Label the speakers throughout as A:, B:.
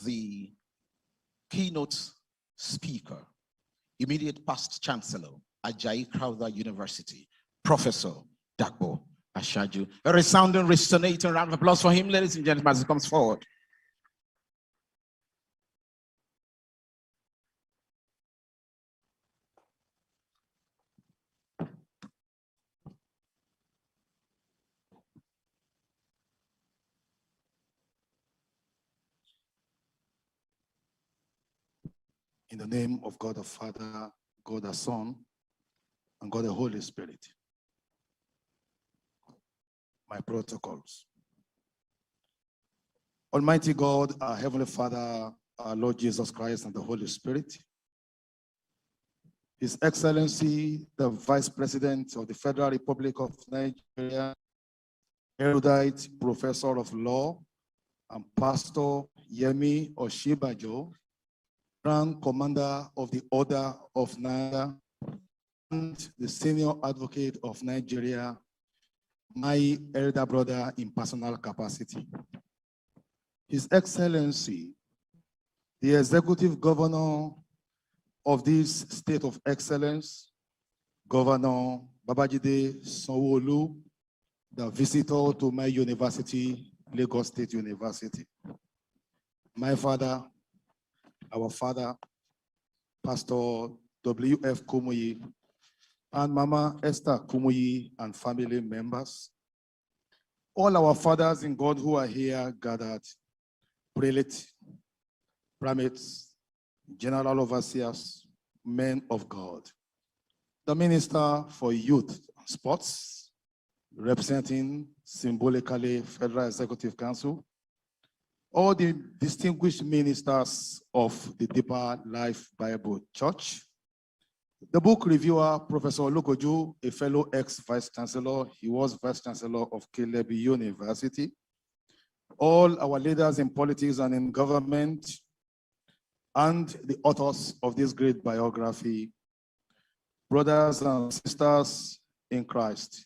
A: the keynote speaker, immediate past chancellor, Ajayi Crowther University, Professor Dapo Ashaju. A resounding, resonating round of applause for him, ladies and gentlemen, as he comes forward.
B: In the name of God the Father, God the Son, and God the Holy Spirit. My protocols. Almighty God, our Heavenly Father, our Lord Jesus Christ, and the Holy Spirit. His Excellency, the Vice President of the Federal Republic of Nigeria, erudite Professor of Law, and Pastor Yemi Oshibajo, Grand Commander of the Order of Nigeria, and the Senior Advocate of Nigeria, my elder brother in personal capacity. His Excellency, the Executive Governor of this State of Excellence, Governor Babajide Sanwo-Olu, the visitor to my university, Lagos State University. My father, our father, Pastor W.F. Kumuyi, and Mama Esther Kumuyi and family members, all our fathers in God who are here gathered, prelates, primates, general overseers, men of God, the Minister for Youth and Sports, representing symbolically Federal Executive Council, all the distinguished ministers of the Deeper Life Bible Church, the book reviewer, Professor Olukoju, a fellow ex-vice chancellor, he was vice chancellor of Caleb University, all our leaders in politics and in government, and the authors of this great biography, brothers and sisters in Christ,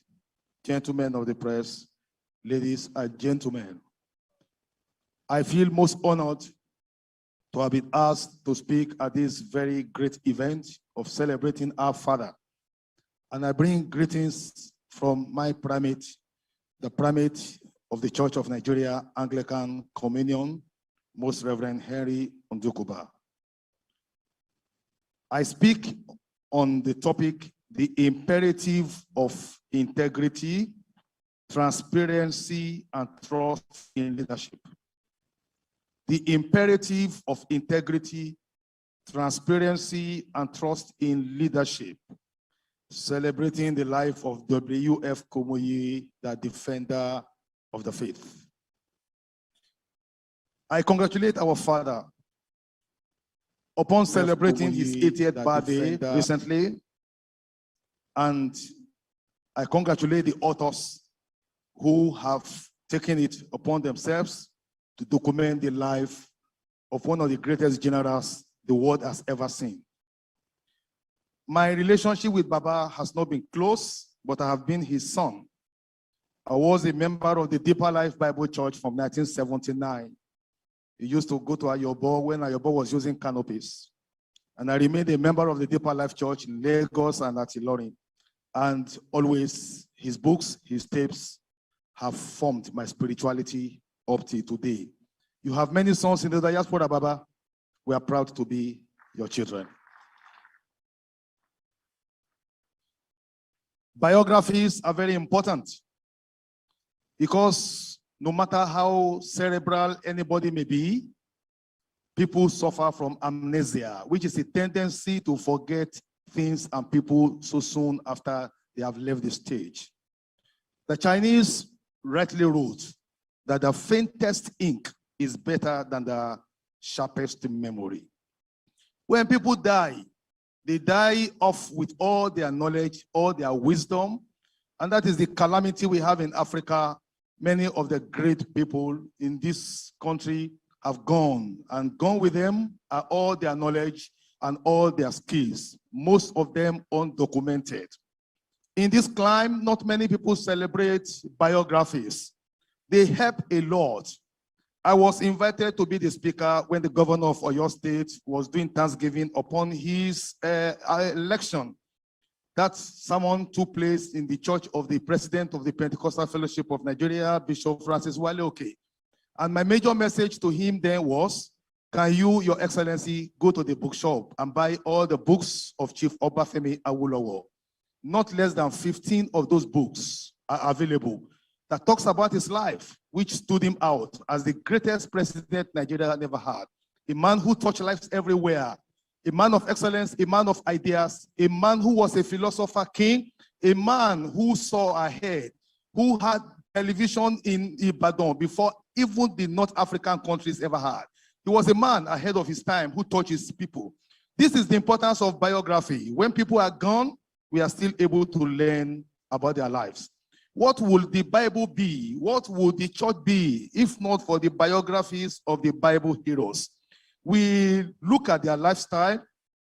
B: gentlemen of the press, ladies and gentlemen. I feel most honored to have been asked to speak at this very great event of celebrating our father. And I bring greetings from my primate, the primate of the Church of Nigeria Anglican Communion, Most Reverend Henry Ndukuba. I speak on the topic, the imperative of integrity, transparency, and trust in leadership. The imperative of integrity, transparency, and trust in leadership, celebrating the life of W.F. Kumuyi, the defender of the faith. I congratulate our father upon celebrating his 80th birthday recently, and I congratulate the authors who have taken it upon themselves to document the life of one of the greatest generals the world has ever seen. My relationship with Baba has not been close, but I have been his son. I was a member of the Deeper Life Bible Church from 1979. He used to go to Ayobo when Ayobo was using canopies. And I remained a member of the Deeper Life Church in Lagos and at Ilorin. And always his books, his tapes have formed my spirituality up to today. You have many sons in the diaspora, Baba. We are proud to be your children. Biographies are very important because no matter how cerebral anybody may be, people suffer from amnesia, which is a tendency to forget things and people so soon after they have left the stage. The Chinese rightly wrote that the faintest ink is better than the sharpest memory. When people die, they die off with all their knowledge, all their wisdom, and that is the calamity we have in Africa. Many of the great people in this country have gone, and gone with them are all their knowledge and all their skills, most of them undocumented. In this climb, not many people celebrate biographies. They help a lot. I was invited to be the speaker when the governor of Oyo State was doing Thanksgiving upon his election. That sermon took place in the church of the president of the Pentecostal Fellowship of Nigeria, Bishop Francis Wale Oke. And my major message to him then was, can you, Your Excellency, go to the bookshop and buy all the books of Chief Obafemi Awolowo? Not less than 15 of those books are available that talks about his life, which stood him out as the greatest president Nigeria never had. A man who touched lives everywhere, a man of excellence, a man of ideas, a man who was a philosopher king, a man who saw ahead, who had television in Ibadan before even the North African countries ever had. He was a man ahead of his time who touched his people. This is the importance of biography. When people are gone, we are still able to learn about their lives. What would the Bible be? What would the church be if not for the biographies of the Bible heroes? We look at their lifestyle,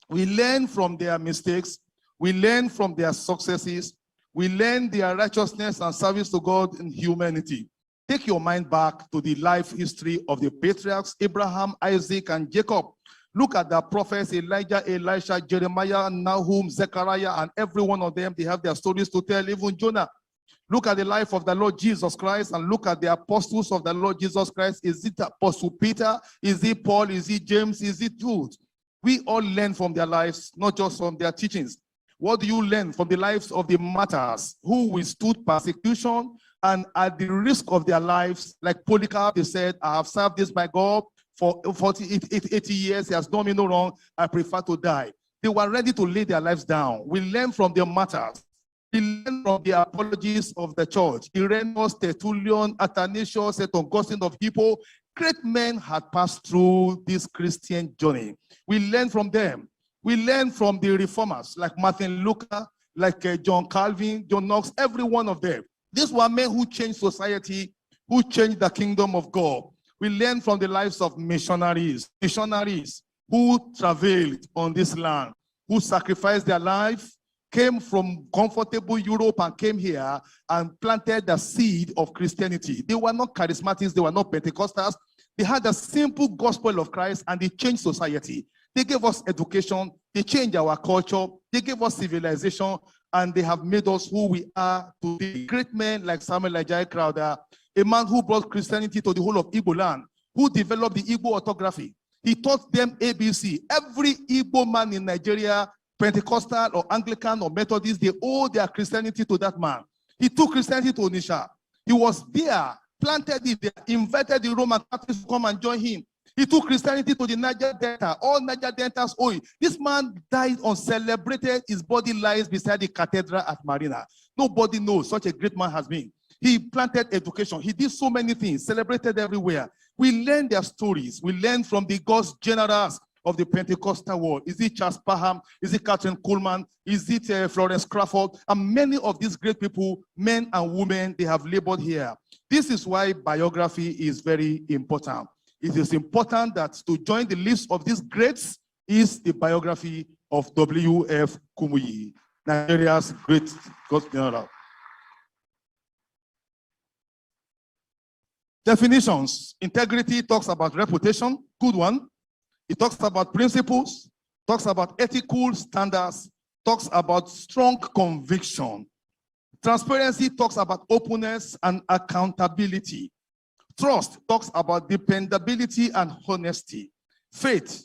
B: we learn from their mistakes, we learn from their successes, we learn their righteousness and service to God and humanity. Take your mind back to the life history of the patriarchs, Abraham, Isaac, and Jacob. Look at the prophets, Elijah, Elisha, Jeremiah, Nahum, Zechariah, and every one of them, they have their stories to tell, even Jonah. Look at the life of the Lord Jesus Christ and look at the apostles of the Lord Jesus Christ. Is it Apostle Peter? Is it Paul? Is it James? Is it Jude? We all learn from their lives, not just from their teachings. What do you learn from the lives of the martyrs who withstood persecution and at the risk of their lives, like Polycarp, they said, I have served this by God for 80 years. He has done me no wrong. I prefer to die. They were ready to lay their lives down. We learn from their martyrs. We learn from the apologies of the church. Irenaeus, Tertullian, Athanasius, St. Augustine of Hippo. Great men had passed through this Christian journey. We learn from them. We learn from the reformers like Martin Luther, like John Calvin, John Knox, every one of them. These were men who changed society, who changed the kingdom of God. We learn from the lives of missionaries who traveled on this land, who sacrificed their life, came from comfortable Europe and came here and planted the seed of Christianity. They were not charismatics, they were not Pentecostals. They had the simple gospel of Christ and they changed society. They gave us education, they changed our culture, they gave us civilization, and they have made us who we are today. Great men like Samuel Ajayi Crowther, a man who brought Christianity to the whole of Igbo land, who developed the Igbo orthography. He taught them ABC. Every Igbo man in Nigeria, Pentecostal or Anglican or Methodist, they owe their Christianity to that man. He took Christianity to Onitsha. He was there, planted it there, invited the Roman Catholics to come and join him. He took Christianity to the Niger Delta. All Niger Deltas owe it. This man died uncelebrated. His body lies beside the cathedral at Marina. Nobody knows such a great man has been. He planted education. He did so many things, celebrated everywhere. We learn their stories. We learn from the God's generals of the Pentecostal world. Is it Charles Parham? Is it Catherine Coleman? Is it Florence Crawford? And many of these great people, men and women, they have labored here. This is why biography is very important. It is important that to join the list of these greats is the biography of W.F. Kumuyi, Nigeria's great God general. Definitions. Integrity talks about reputation, good one. It talks about principles, talks about ethical standards, talks about strong conviction. Transparency talks about openness and accountability. Trust talks about dependability and honesty. Faith,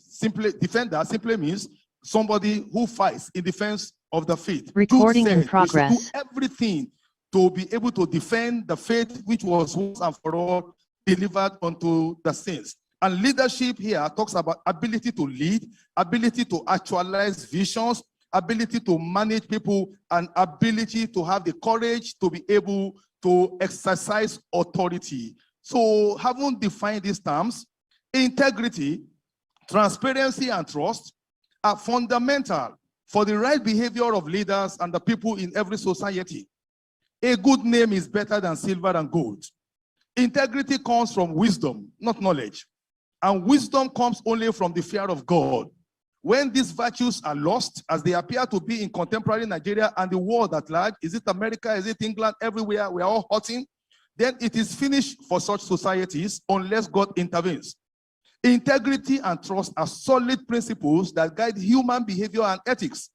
B: defender simply means somebody who fights in defense of the faith.
C: Recording in progress.
B: We should do everything to be able to defend the faith which was once and for all delivered unto the saints. And leadership here talks about ability to lead, ability to actualize visions, ability to manage people, and ability to have the courage to be able to exercise authority. So having defined these terms, integrity, transparency, and trust are fundamental for the right behavior of leaders and the people in every society. A good name is better than silver and gold. Integrity comes from wisdom, not knowledge. And wisdom comes only from the fear of God. When these virtues are lost, as they appear to be in contemporary Nigeria and the world at large, is it America, is it England, everywhere, we are all hurting. then it is finished for such societies unless God intervenes. Integrity and trust are solid principles that guide human behavior and ethics.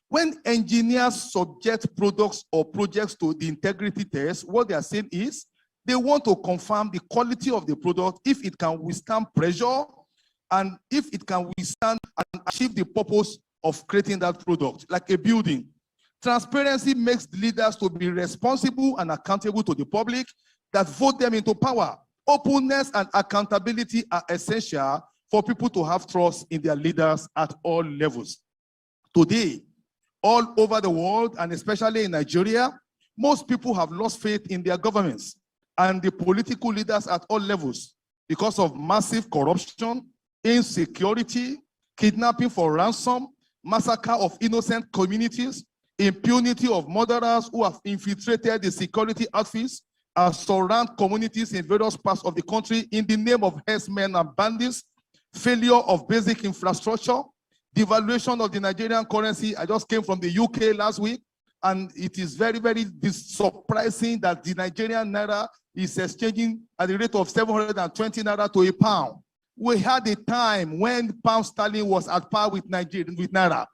B: When engineers subject products or projects to the integrity test, what they are saying is they want to confirm the quality of the product, if it can withstand pressure, and if it can withstand and achieve the purpose of creating that product, like a building. Transparency makes leaders to be responsible and accountable to the public that vote them into power. Openness and accountability are essential for people to have trust in their leaders at all levels. Today, all over the world, and especially in Nigeria, most people have lost faith in their governments and the political leaders at all levels because of massive corruption, insecurity, kidnapping for ransom, massacre of innocent communities, impunity of murderers who have infiltrated the security outfits and surround communities in various parts of the country in the name of herdsmen and bandits, failure of basic infrastructure, devaluation of the Nigerian currency. I just came from the UK last week, and it is very, very surprising that the Nigerian naira is exchanging at the rate of 720 naira to a pound. We had a time when pound sterling was at par with naira.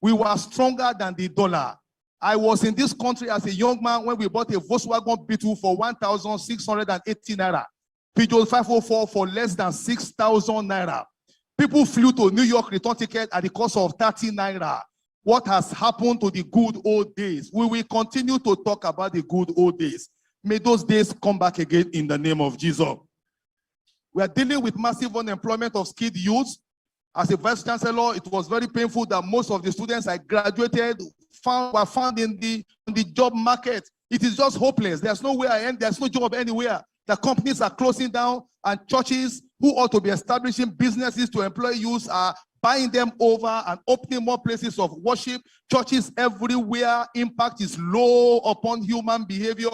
B: We were stronger than the dollar. I was in this country as a young man when we bought a Volkswagen Beetle for 1,680 naira. Peugeot 504 for less than 6,000 naira. People flew to New York return ticket at the cost of 30 naira. What has happened to the good old days? We will continue to talk about the good old days. May those days come back again in the name of Jesus. We are dealing with massive unemployment of skilled youths. As a vice chancellor, it was very painful that most of the students I graduated were found in the job market. It is just hopeless. There's nowhere I end. There's no job anywhere. The companies are closing down, and churches who ought to be establishing businesses to employ youths are buying them over and opening more places of worship. Churches everywhere. Impact is low upon human behavior.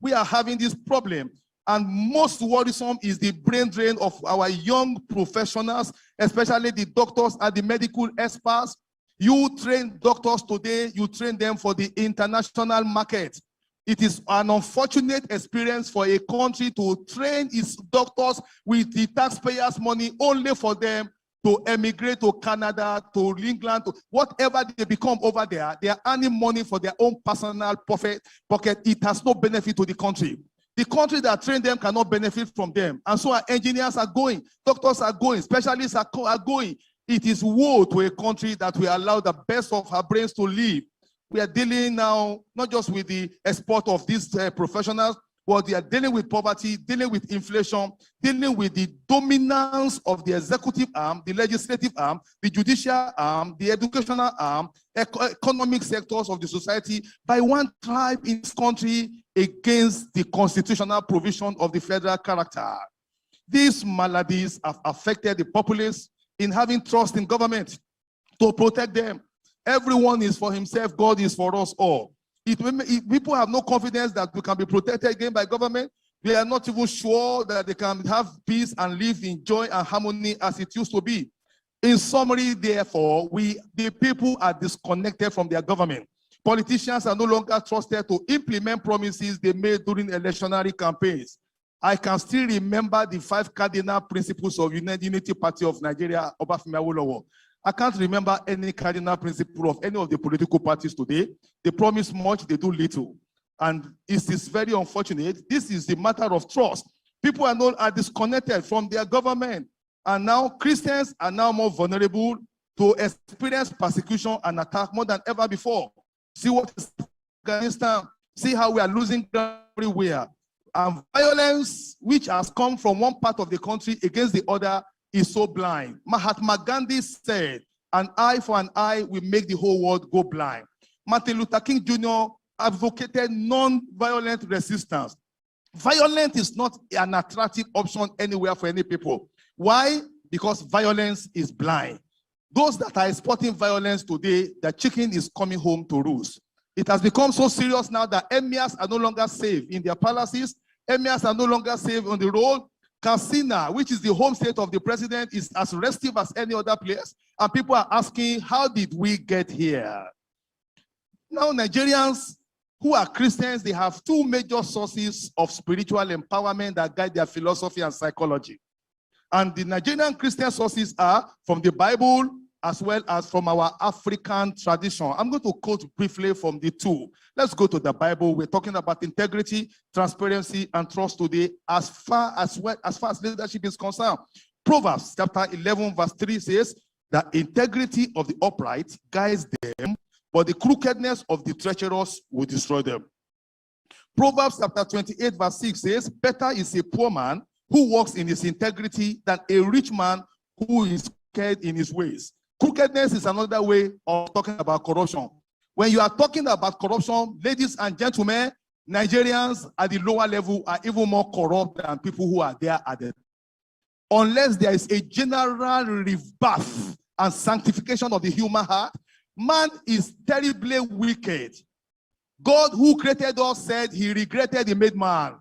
B: We are having this problem. And most worrisome is the brain drain of our young professionals, especially the doctors and the medical experts. You train doctors today, you train them for the international market. It is an unfortunate experience for a country to train its doctors with the taxpayers' money only for them to emigrate to Canada, to England, to whatever they become over there. They are earning money for their own personal pocket. It has no benefit to the country. The country that trained them cannot benefit from them. And so our engineers are going, doctors are going, specialists are going. It is woe to a country that we allow the best of our brains to live. We are dealing now not just with the export of these professionals, but they are dealing with poverty, dealing with inflation, dealing with the dominance of the executive arm, the legislative arm, the judicial arm, the educational arm, economic sectors of the society by one tribe in this country against the constitutional provision of the federal character. These maladies have affected the populace in having trust in government to protect them. Everyone is for himself, God is for us all. If people have no confidence that we can be protected again by government, they are not even sure that they can have peace and live in joy and harmony as it used to be. In summary, therefore, the people are disconnected from their government. Politicians are no longer trusted to implement promises they made during electionary campaigns. I can still remember the 5 cardinal principles of Unity Party of Nigeria, Obafemi Awolowo. I can't remember any cardinal principle of any of the political parties today. They promise much, they do little. And it is very unfortunate. This is the matter of trust. People are disconnected from their government. And now Christians are now more vulnerable to experience persecution and attack more than ever before. See what is in Afghanistan. See how we are losing ground everywhere. And violence, which has come from one part of the country against the other, is so blind. Mahatma Gandhi said, an eye for an eye will make the whole world go blind. Martin Luther King Jr. advocated non-violent resistance. Violence is not an attractive option anywhere for any people. Why? Because violence is blind. Those that are exporting violence today, the chicken is coming home to roost. It has become so serious now that emirs are no longer safe in their palaces. Emirs are no longer safe on the road. Katsina, which is the home state of the president, is as restive as any other place. And people are asking, how did we get here? Now, Nigerians who are Christians, they have two major sources of spiritual empowerment that guide their philosophy and psychology. And the Nigerian Christian sources are from the Bible as well as from our African tradition. I'm going to quote briefly from the two. Let's go to the Bible. We're talking about integrity, transparency, and trust today as far as leadership is concerned. Proverbs chapter 11 verse 3 says, the integrity of the upright guides them, but the crookedness of the treacherous will destroy them. Proverbs chapter 28 verse 6 says, better is a poor man who walks in his integrity than a rich man who is wicked in his ways. Crookedness is another way of talking about corruption. When you are talking about corruption, ladies and gentlemen, Nigerians at the lower level are even more corrupt than people who are there at the. Unless there is a general rebirth and sanctification of the human heart, man is terribly wicked. God who created us said he regretted he made man.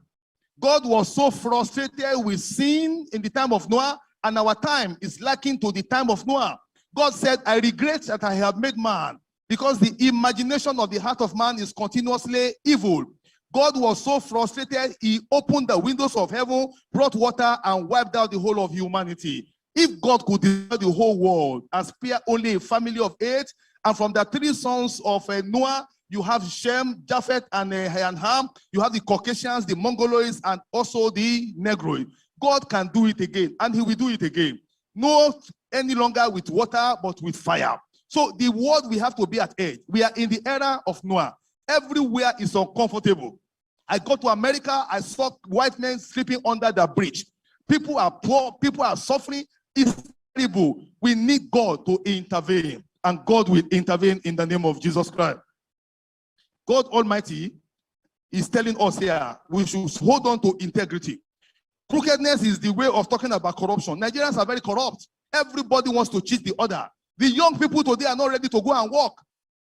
B: God was so frustrated with sin in the time of Noah, and our time is lacking to the time of Noah. God said, I regret that I have made man, because the imagination of the heart of man is continuously evil. God was so frustrated, he opened the windows of heaven, brought water, and wiped out the whole of humanity. If God could destroy the whole world and spare only a family of 8, and from the 3 sons of Noah, you have Shem, Japheth, and Ham. You have the Caucasians, the Mongoloids, and also the Negroid. God can do it again, and he will do it again. Not any longer with water, but with fire. So the world we have to be at edge. We are in the era of Noah. Everywhere is uncomfortable. I go to America, I saw white men sleeping under the bridge. People are poor, people are suffering. It's terrible. We need God to intervene, and God will intervene in the name of Jesus Christ. God Almighty is telling us here, we should hold on to integrity. Crookedness is the way of talking about corruption. Nigerians are very corrupt. Everybody wants to cheat the other. The young people today are not ready to go and work.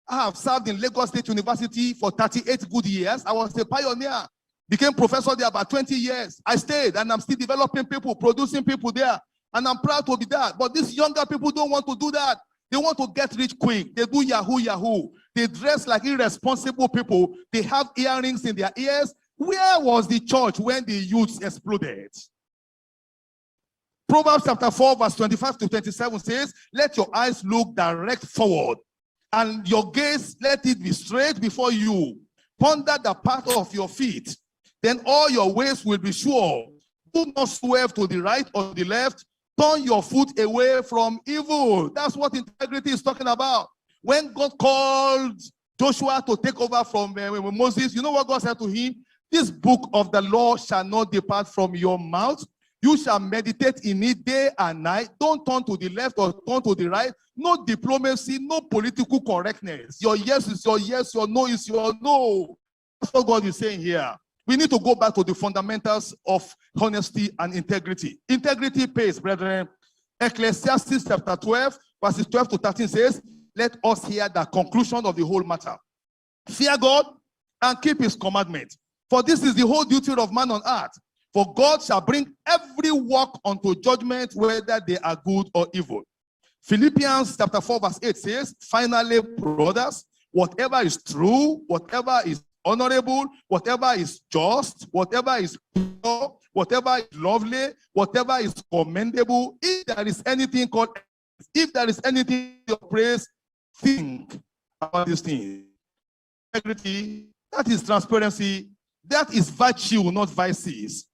B: I have served in Lagos State University for 38 good years. I was a pioneer. Became professor there about 20 years. I stayed, and I'm still developing people, producing people there. And I'm proud to be that. But these younger people don't want to do that. They want to get rich quick. They do yahoo yahoo. They dress like irresponsible people. They have earrings in their ears. Where was the church when the youths exploded? Proverbs chapter 4 verse 25 to 27 says, let your eyes look direct forward, and your gaze let it be straight before you. Ponder the path of your feet, then all your ways will be sure. Do not swerve to the right or the left. Turn your foot away from evil. That's what integrity is talking about. When God called Joshua to take over from Moses, you know what God said to him? This book of the law shall not depart from your mouth. You shall meditate in it day and night. Don't turn to the left or turn to the right. No diplomacy, no political correctness. Your yes is your yes, your no is your no. That's what God is saying here. We need to go back to the fundamentals of honesty and integrity. Integrity pays, brethren. Ecclesiastes chapter 12, verses 12 to 13 says, let us hear the conclusion of the whole matter. Fear God and keep his commandment. For this is the whole duty of man on earth. For God shall bring every work unto judgment, whether they are good or evil. Philippians chapter 4, verse 8 says, finally, brothers, whatever is true, whatever is honorable, whatever is just, whatever is pure, whatever is lovely, whatever is commendable, if there is anything of praise, think about these things. Integrity, that is transparency, that is virtue, not vices.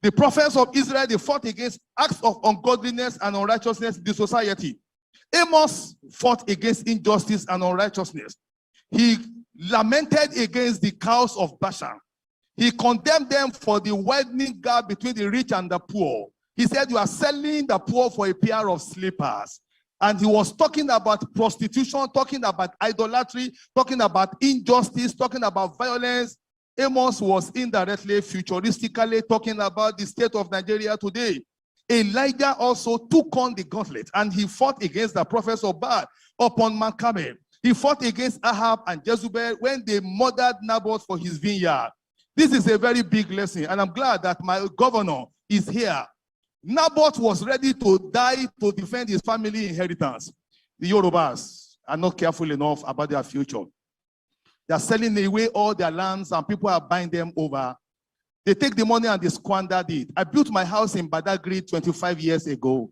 B: The prophets of Israel, they fought against acts of ungodliness and unrighteousness in the society. Amos fought against injustice and unrighteousness. He lamented against the cows of Bashan. He condemned them for the widening gap between the rich and the poor. He said, you are selling the poor for a pair of slippers. And he was talking about prostitution, talking about idolatry, talking about injustice, talking about violence. Amos was indirectly, futuristically talking about the state of Nigeria today. Elijah also took on the gauntlet, and he fought against the prophets of Baal upon Mount Carmel. He fought against Ahab and Jezebel when they murdered Naboth for his vineyard. This is a very big lesson, and I'm glad that my governor is here. Naboth was ready to die to defend his family inheritance. The Yorubas are not careful enough about their future. They are selling away all their lands and people are buying them over. They take the money and they squandered it. I built my house in Badagry 25 years ago.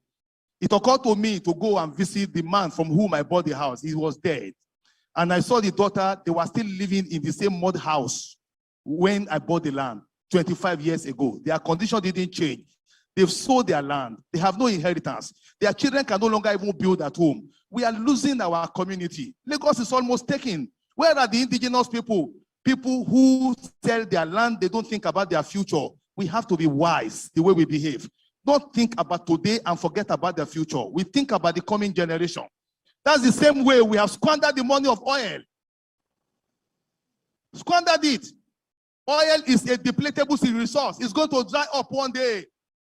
B: It occurred to me to go and visit the man from whom I bought the house. He was dead. And I saw the daughter, they were still living in the same mud house when I bought the land 25 years ago. Their condition didn't change. They've sold their land. They have no inheritance. Their children can no longer even build at home. We are losing our community. Lagos is almost taken. Where are the indigenous people? People who sell their land, they don't think about their future. We have to be wise the way we behave. Don't think about today and forget about the future. We think about the coming generation. That's the same way we have squandered the money of oil. Squandered it. Oil is a depletable resource. It's going to dry up one day.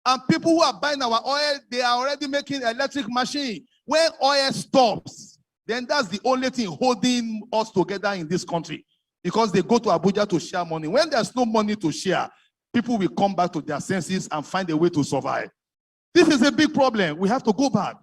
B: And people who are buying our oil, they are already making electric machine. When oil stops, then that's the only thing holding us together in this country. Because they go to Abuja to share money. When there's no money to share, people will come back to their senses and find a way to survive. This is a big problem. We have to go back.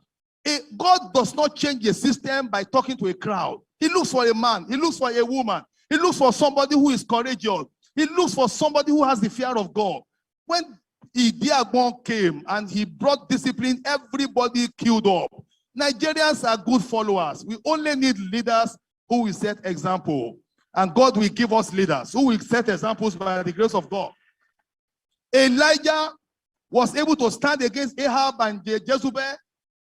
B: God does not change a system by talking to a crowd. He looks for a man. He looks for a woman. He looks for somebody who is courageous. He looks for somebody who has the fear of God. When Idiagbon came and he brought discipline, everybody queued up. Nigerians are good followers. We only need leaders who will set example. And God will give us leaders who will set examples by the grace of God. Elijah was able to stand against Ahab and Jezebel.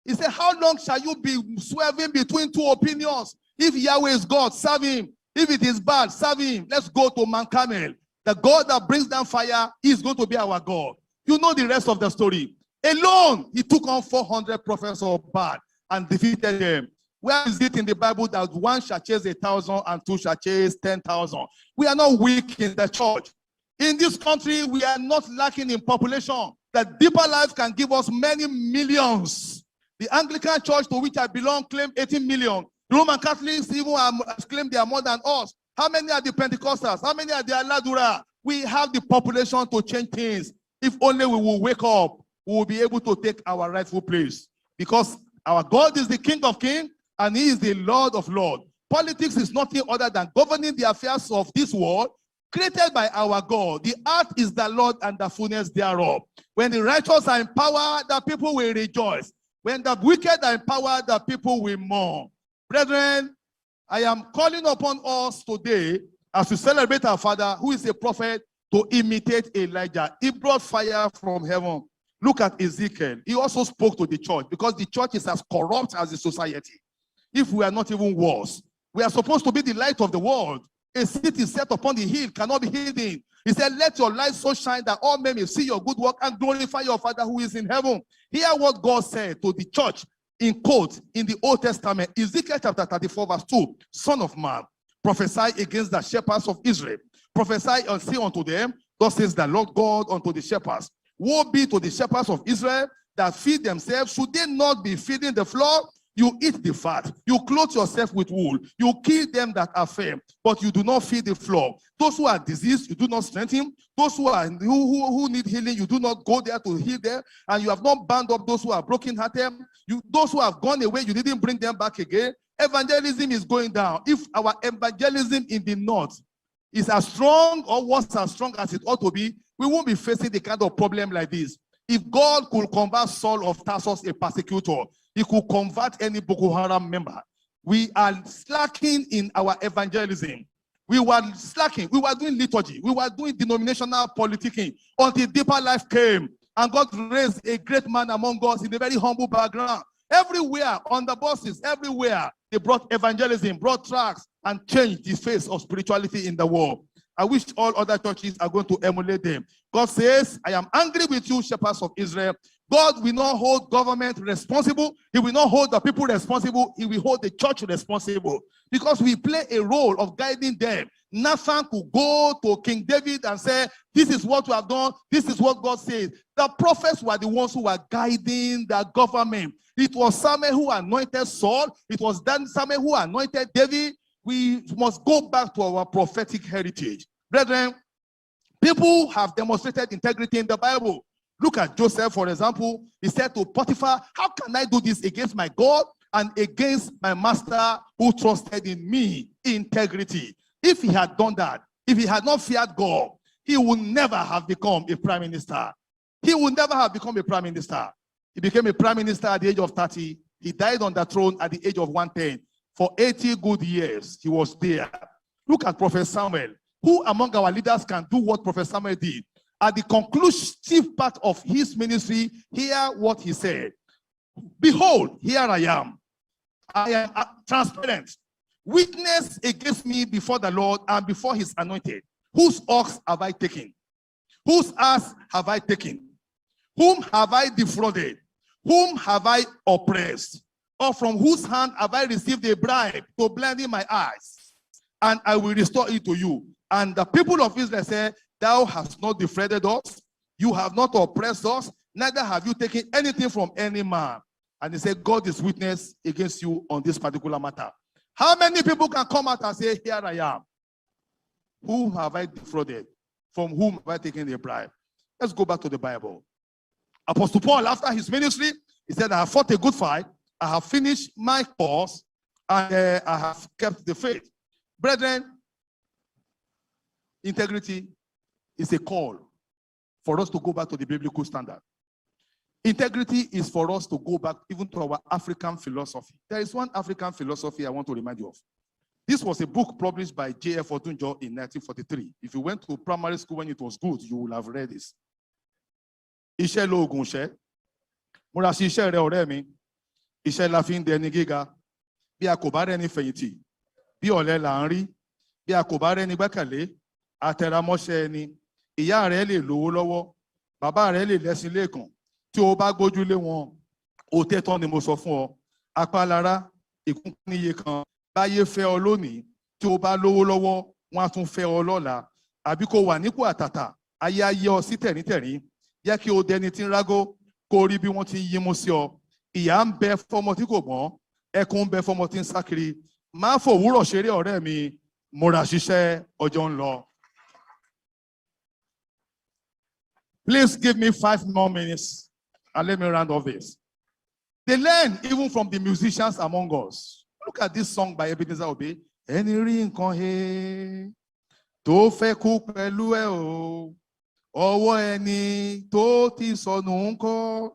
B: He said, how long shall you be swerving between two opinions? If Yahweh is God, serve him. If it is bad, serve him. Let's go to Mount Carmel. The God that brings down fire is going to be our God. You know the rest of the story. Alone, he took on 400 prophets of Baal and defeated them. Where is it in the Bible that one shall chase 1,000 and two shall chase 10,000? We are not weak in the church. In this country, we are not lacking in population. The deeper life can give us many millions. The Anglican church to which I belong claimed 18 million. The Roman Catholics even claim they are more than us. How many are the Pentecostals? How many are the Aladura? We have the population to change things. If only we will wake up, we will be able to take our rightful place. Because our God is the King of Kings and he is the Lord of Lords. Politics is nothing other than governing the affairs of this world created by our God. The earth is the Lord and the fullness thereof. When the righteous are in power, the people will rejoice. When the wicked are in power, the people will mourn. Brethren, I am calling upon us today as we celebrate our Father, who is a prophet, to imitate Elijah. He brought fire from heaven. Look at Ezekiel. He also spoke to the church because the church is as corrupt as the society. If we are not even worse, we are supposed to be the light of the world. A city set upon the hill cannot be hidden. He said, let your light so shine that all men may see your good work and glorify your Father who is in heaven. Hear what God said to the church in quote in the Old Testament. Ezekiel chapter 34 verse 2. Son of man, prophesy against the shepherds of Israel. Prophesy and say unto them, thus says the Lord God unto the shepherds. Woe be to the shepherds of Israel that feed themselves. Should they not be feeding the flock? You eat the fat. You clothe yourself with wool. You kill them that are fair, but you do not feed the flock. Those who are diseased, you do not strengthen. Those who need healing, you do not go there to heal them. And you have not bound up those who are brokenhearted. Those who have gone away, you didn't bring them back again. Evangelism is going down. If our evangelism in the north is as strong or was as strong as it ought to be, we won't be facing the kind of problem like this. If God could convert Saul of Tarsus, a persecutor, he could convert any Boko Haram member. We are slacking in our evangelism. We were slacking. We were doing liturgy. We were doing denominational politicking until deeper life came. And God raised a great man among us in a very humble background. Everywhere, on the buses, everywhere, they brought evangelism, brought tracts, and changed the face of spirituality in the world. I wish all other churches are going to emulate them. God says, I am angry with you, shepherds of Israel. God will not hold government responsible. He will not hold the people responsible. He will hold the church responsible. Because we play a role of guiding them. Nathan could go to King David and say, this is what we have done. This is what God says. The prophets were the ones who were guiding the government. It was Samuel who anointed Saul. It was then Samuel who anointed David. We must go back to our prophetic heritage. Brethren, people have demonstrated integrity in the Bible. Look at Joseph, for example. He said to Potiphar, how can I do this against my God and against my master who trusted in me? Integrity. If he had done that, if he had not feared God, he would never have become a prime minister. He would never have become a prime minister. He became a prime minister at the age of 30. He died on the throne at the age of 110. For 80 good years, he was there. Look at Prophet Samuel. Who among our leaders can do what Prophet Samuel did? At the conclusive part of his ministry, hear what he said. Behold, here I am. I am transparent. Witness against me before the Lord and before his anointed. Whose ox have I taken? Whose ass have I taken? Whom have I defrauded? Whom have I oppressed? Or from whose hand have I received a bribe to blinding my eyes? And I will restore it to you. And the people of Israel said, thou hast not defrauded us, you have not oppressed us, neither have you taken anything from any man. And he said, God is witness against you on this particular matter. How many people can come out and say, here I am? Whom have I defrauded? From whom have I taken a bribe? Let's go back to the Bible. Apostle Paul, after his ministry, he said, I have fought a good fight, I have finished my course, and I have kept the faith. Brethren, integrity is a call for us to go back to the biblical standard. Integrity is for us to go back even to our African philosophy. There is one African philosophy I want to remind you of. This was a book published by J.F. Otunjo in 1943. If you went to primary school when it was good, you will have read this. Iṣẹ́ lóògùn iṣẹ́. Múra sí iṣẹ́ rẹ ọ̀rẹ́ mi. Iṣẹ́ la fi ń dẹni gíga. Bí a kò bá rẹ́ni fẹ̀yìntì, bí ọ̀lẹ là ń rí. Bí a kò bá rẹ́ni gbẹ́kẹ̀lé, àtẹ̀ramọ́ṣẹ́ ẹni. Ìyá rẹ lè lówó lọ́wọ́, bàbá rẹ lè lẹ́sìn lẹ́ẹ̀kan. Tí o bá gbójúlé wọn, òtítọ́ ni mo sọ fún ọ. Apálára, ìkúnníye kan, báyé fẹ́ ọ lónìí, tí o bá lówó lọ́wọ́, wọ́n á tún fẹ́ ọ lọ́la. Àbí kó wà nípò àtàtà, ayé ayé ọ sí tẹ̀ríntẹ̀rín. Jẹ́ kí o dẹni tí ń rágó, kó rí bí wọ́n ti ń yínmú sí ọ. Ìyà ń bẹ fọ́mọ tí kò gbọ́n, ẹkún ń bẹ fọ́mọ tí ń sá kiri. Má fòwúrọ̀ ṣeré ọ̀rẹ́ mi, múra ṣiṣẹ́, ọjọ́ ń lọ. Please give me 5 more minutes and let me round off this. They learn even from the musicians among us. Look at this song by Ebenezer Obey. Ẹni rí nǹkan he tó fẹ́ kú pẹ̀lú ẹ o, ọwọ́ ẹni tó ti sọnù ńkọ́.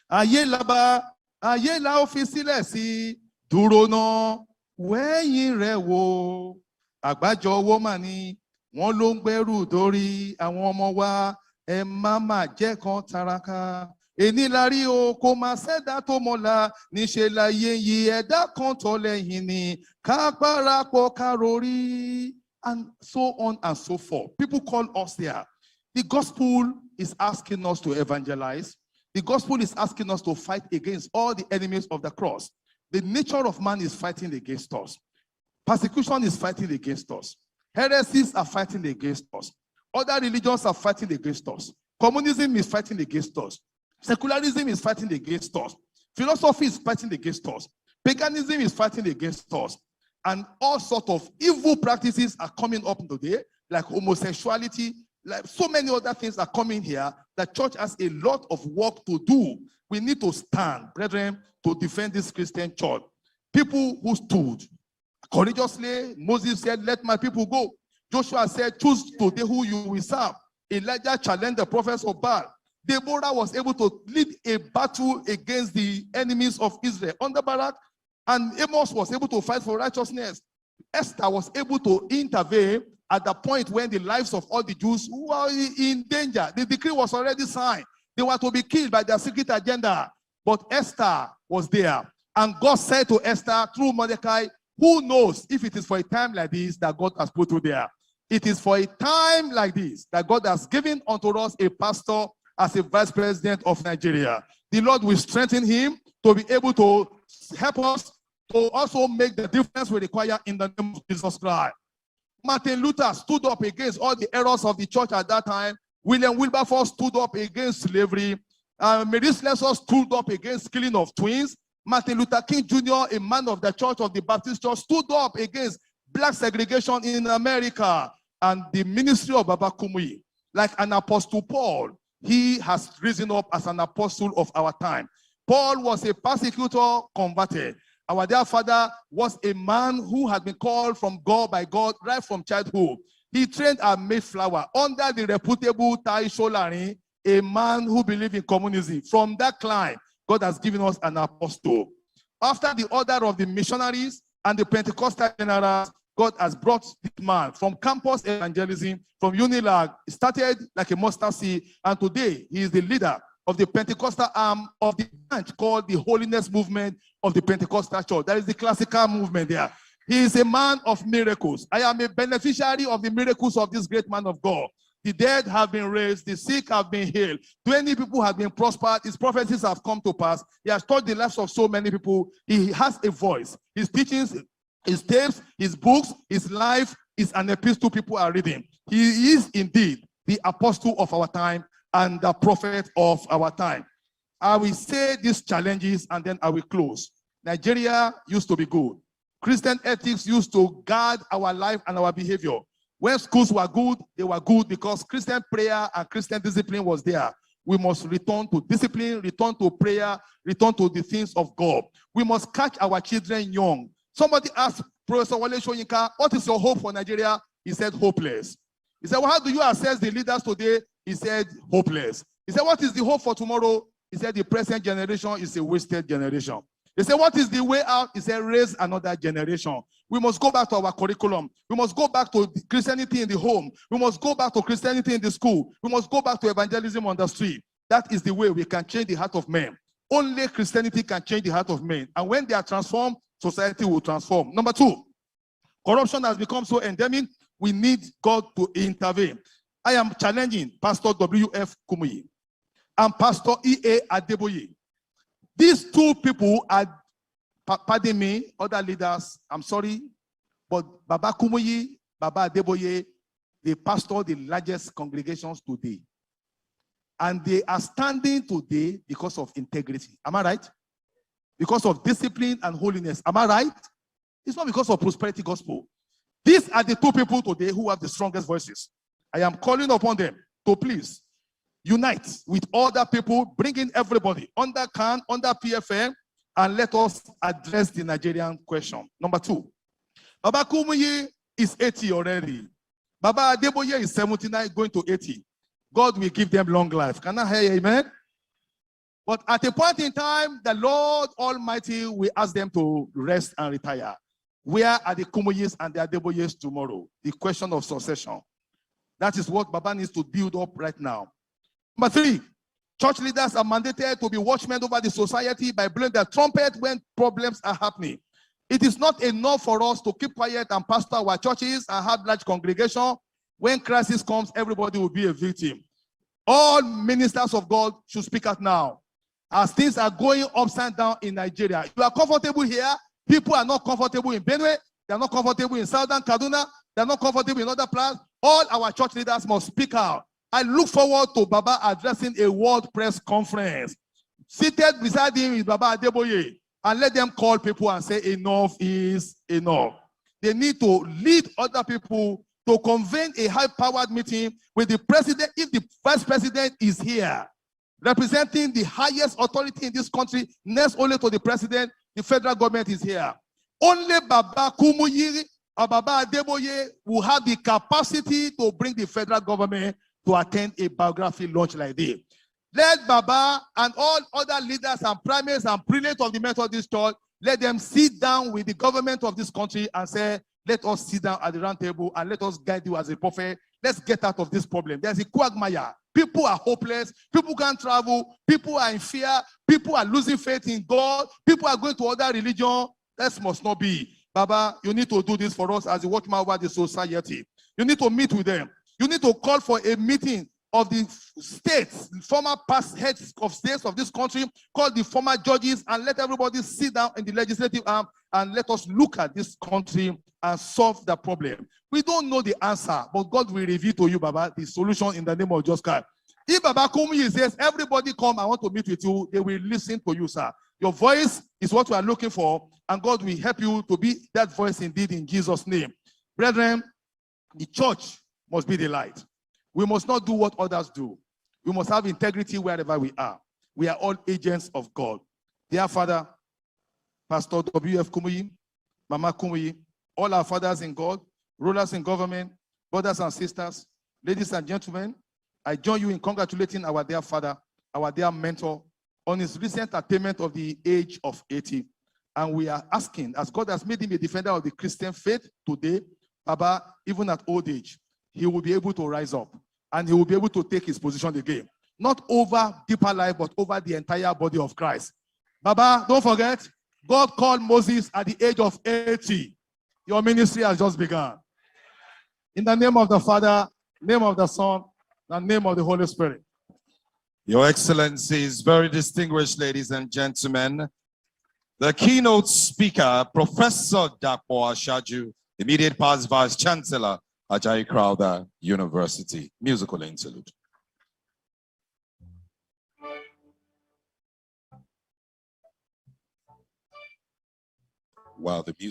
B: Ayé la bá, ayé la ó fi sílẹ̀ sí, dúró náà, wẹ́yìn rẹ̀ wò. Àgbájọ owó mà ní, wọ́n ló ń gbẹ́rù dórí àwọn ọmọ wa. Ẹ má mà jẹ́ kan taraka. Èní la rí o, kò má ṣẹ̀dá tó mọ̀la. Níṣe láyé yìí ẹ̀dá kan tó lẹ́yìn ni. Ká parapọ̀ ká rorí. And so on and so forth. People call us there. The gospel is asking us to evangelize. The gospel is asking us to fight against all the enemies of the cross. The nature of man is fighting against us. Persecution is fighting against us. Heresies are fighting against us. Other religions are fighting against us. Communism is fighting against us. Secularism is fighting against us. Philosophy is fighting against us. Paganism is fighting against us. And all sorts of evil practices are coming up today, like homosexuality, like so many other things are coming here. The church has a lot of work to do. We need to stand, brethren, to defend this Christian church. People who stood courageously. Moses said, let my people go. Joshua said, choose today who you will serve. Elijah challenged the prophets of Baal. Deborah was able to lead a battle against the enemies of Israel under Barak, and Amos was able to fight for righteousness. Esther was able to intervene at the point when the lives of all the Jews were in danger. The decree was already signed. They were to be killed by their secret agenda. But Esther was there. And God said to Esther through Mordecai, who knows if it is for a time like this that God has put you there. It is for a time like this that God has given unto us a pastor as a vice president of Nigeria. The Lord will strengthen him to be able to help us to also make the difference we require in the name of Jesus Christ. Martin Luther stood up against all the errors of the church at that time. William Wilberforce stood up against slavery. Mary Slessor stood up against killing of twins. Martin Luther King Jr., a man of the Church of the Baptist Church, stood up against black segregation in America. And the ministry of Baba Kumuyi, like an apostle Paul, he has risen up as an apostle of our time. Paul was a persecutor converted. Our dear father was a man who had been called from God by God right from childhood. He trained at Mayflower under the reputable Tai Solarin, a man who believed in communism. From that climb, God has given us an apostle. After the order of the missionaries and the Pentecostal generals, God has brought this man from campus evangelism, from Unilag. He started like a mustard seed, and today he is the leader of the Pentecostal arm of the branch called the Holiness Movement of the Pentecostal Church. That is the classical movement there. He is a man of miracles. I am a beneficiary of the miracles of this great man of God. The dead have been raised, the sick have been healed, 20 people have been prospered, his prophecies have come to pass. He has taught the lives of so many people. He has a voice. His teachings, his tapes, his books, his life is an epistle people are reading. He is indeed the apostle of our time and the prophet of our time. I will say these challenges and then I will close. Nigeria used to be good. Christian ethics used to guard our life and our behavior. When schools were good, they were good because Christian prayer and Christian discipline was there. We must return to discipline, return to prayer, return to the things of God. We must catch our children young. Somebody asked Professor Wale Soyinka, what is your hope for Nigeria? He said, hopeless. He said, well, how do you assess the leaders today? He said, hopeless. He said, what is the hope for tomorrow? He said, the present generation is a wasted generation. He said, what is the way out? He said, raise another generation. We must go back to our curriculum. We must go back to Christianity in the home. We must go back to Christianity in the school. We must go back to evangelism on the street. That is the way we can change the heart of men. Only Christianity can change the heart of men. And when they are transformed, society will transform. Number two, corruption has become so endemic, we need God to intervene. I am challenging Pastor W.F. Kumuyi and Pastor E.A. Adeboye. These two people are, pardon me, other leaders, I'm sorry, but Baba Kumuyi, Baba Adeboye, they pastor the largest congregations today. And they are standing today because of integrity. Am I right? Because of discipline and holiness. Am I right? It's not because of prosperity gospel. These are the two people today who have the strongest voices. I am calling upon them to please unite with other people, bring in everybody under CAN, under PFM, and let us address the Nigerian question. Number two, Baba Kumuyi is 80 already. Baba Adeboye is 79, going to 80. God will give them long life. Can I hear you, amen? But at a point in time, the Lord Almighty will ask them to rest and retire. Where are the Kumuyis and the Adeboyes tomorrow? The question of succession. That is what Baba needs to build up right now. Number three, church leaders are mandated to be watchmen over the society by blowing the trumpet when problems are happening. It is not enough for us to keep quiet and pastor our churches and have large congregation. When crisis comes, everybody will be a victim. All ministers of God should speak out now. As things are going upside down in Nigeria, you are comfortable here. People are not comfortable in Benue. They are not comfortable in Southern Kaduna. They are not comfortable in other places. All our church leaders must speak out. I look forward to Baba addressing a world press conference. Seated beside him is Baba Adeboye. And let them call people and say enough is enough. They need to lead other people to convene a high-powered meeting with the president, if the vice president is here, representing the highest authority in this country, next only to the president, the federal government is here. Only Baba Kumuyi or Baba Adeboye will have the capacity to bring the federal government to attend a biography launch like this. Let Baba and all other leaders and primates and prelates of the Methodist Church, let them sit down with the government of this country and say, let us sit down at the round table and let us guide you as a prophet. Let's get out of this problem. There's a quagmire. People are hopeless. People can't travel. People are in fear. People are losing faith in God. People are going to other religion. That must not be. Baba, you need to do this for us as a watchman over the society. You need to meet with them. You need to call for a meeting of the states, former past heads of states of this country, call the former judges and let everybody sit down in the legislative arm and let us look at this country and solve the problem. We don't know the answer, but God will reveal to you, Baba, the solution in the name of Jesus Christ. If Baba Kumuyi says, everybody come, I want to meet with you, they will listen to you, sir. Your voice is what we are looking for, and God will help you to be that voice indeed in Jesus' name. Brethren, the church must be the light. We must not do what others do. We must have integrity wherever we are. We are all agents of God. Dear Father, Pastor W.F. Kumuyi, Mama Kumuyi, all our fathers in God, rulers in government, brothers and sisters, ladies and gentlemen, I join you in congratulating our dear father, our dear mentor, on his recent attainment of the age of 80. And we are asking, as God has made him a defender of the Christian faith today, Baba, even at old age, he will be able to rise up and he will be able to take his position again. Not over deeper life, but over the entire body of Christ. Baba, don't forget, God called Moses at the age of 80. Your ministry has just begun. In the name of the Father, name of the Son, and name of the Holy Spirit.
C: Your Excellencies, very distinguished ladies and gentlemen, the keynote speaker, Professor Dapo Ashaju, immediate past Vice Chancellor, Ajayi Crowther University. Musical interlude. While the music